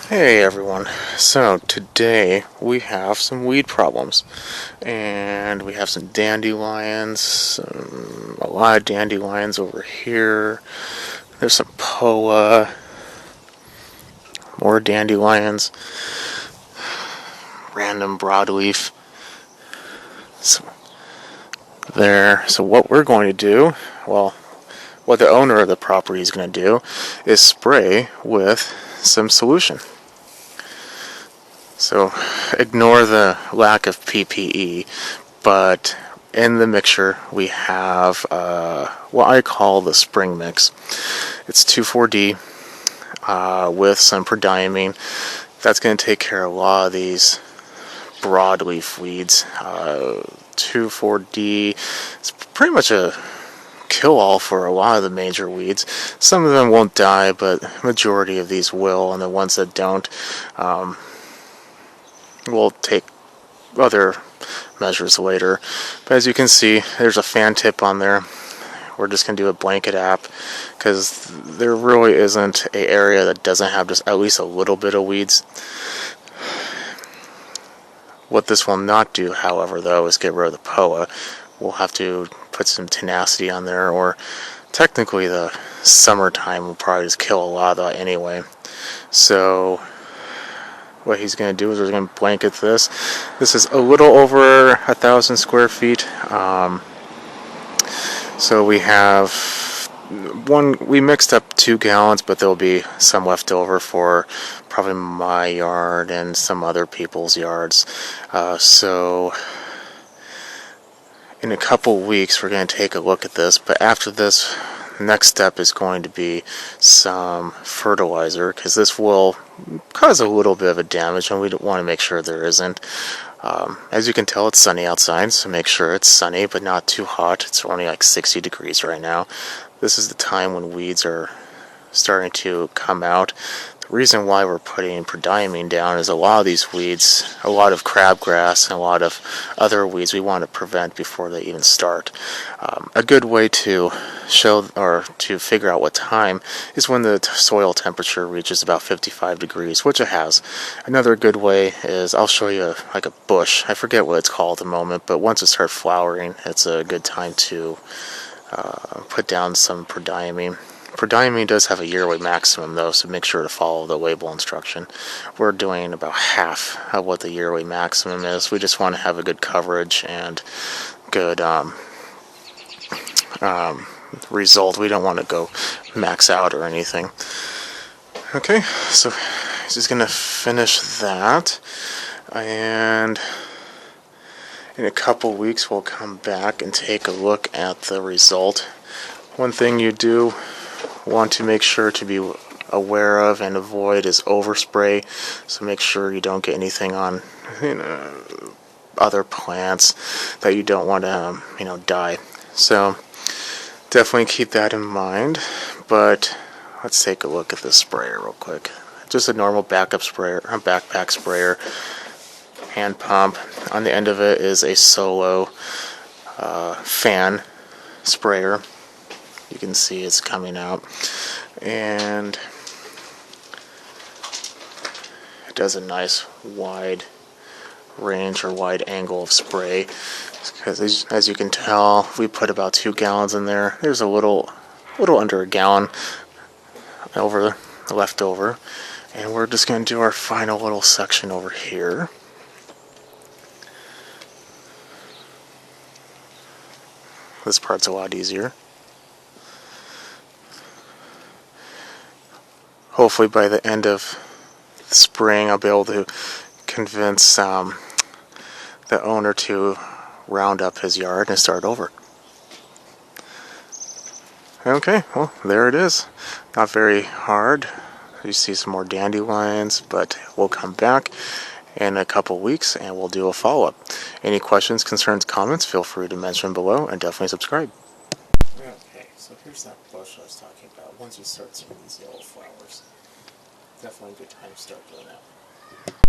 Hey everyone, so today we have some weed problems, and we have some dandelions, a lot of dandelions over here. There's some poa, more dandelions, random broadleaf. So there. So what we're going to do, well, what the owner of the property is going to do, is spray with some solution. So ignore the lack of PPE, but in the mixture we have what I call the spring mix. It's 2,4-D with some prodiamine. That's going to take care of a lot of these broadleaf weeds. 2,4-D is pretty much a kill-all for a lot of the major weeds. Some of them won't die, but majority of these will, and the ones that don't, we'll take other measures later. But as you can see, there's a fan tip on there. We're just going to do a blanket app because there really isn't an area that doesn't have just at least a little bit of weeds. What this will not do, however, though, is get rid of the POA. We'll have to put some tenacity on there, or technically the summertime will probably just kill a lot of that anyway. So what he's going to do is we're going to blanket this. This is a little over 1,000 square feet. So we have we mixed up 2 gallons, but there'll be some left over for probably my yard and some other people's yards. So in a couple weeks we're going to take a look at this, but after this, next step is going to be some fertilizer, because this will cause a little bit of a damage, and we want to make sure there isn't. As you can tell, it's sunny outside, so make sure it's sunny but not too hot. It's only like 60 degrees right now. This is the time when weeds are starting to come out. The reason why we're putting prodiamine down is a lot of these weeds, a lot of crabgrass and a lot of other weeds, we want to prevent before they even start. A good way to show or to figure out what time is when the soil temperature reaches about 55 degrees, which it has. Another good way is, I'll show you like a bush. I forget what it's called at the moment, but once it starts flowering, it's a good time to put down some prodiamine. Prodiamine does have a yearly maximum, though, so make sure to follow the label instruction. We're doing about half of what the yearly maximum is. We just want to have a good coverage and good result. We don't want to go max out or anything. Okay, so he's just going to finish that, and in a couple weeks we'll come back and take a look at the result. One thing you do want to make sure to be aware of and avoid is overspray, so make sure you don't get anything on other plants that you don't want to die. So definitely keep that in mind. But let's take a look at this sprayer real quick. Just a normal backup sprayer, a backpack sprayer, hand pump. On the end of it is a solo fan sprayer. You can see it's coming out, and it does a nice wide range or wide angle of spray, because as you can tell, we put about 2 gallons in there. There's a little under a gallon left over, and we're just going to do our final little section over here. This part's a lot easier. Hopefully by the end of the spring I'll be able to convince the owner to round up his yard and start over. Okay, well, there it is. Not very hard. You see some more dandelions, but we'll come back in a couple weeks and we'll do a follow-up. Any questions, concerns, comments, feel free to mention below, and definitely subscribe. Okay, so here's that bush I was talking about. Once you start seeing these yellow flowers, definitely a good time to start doing that.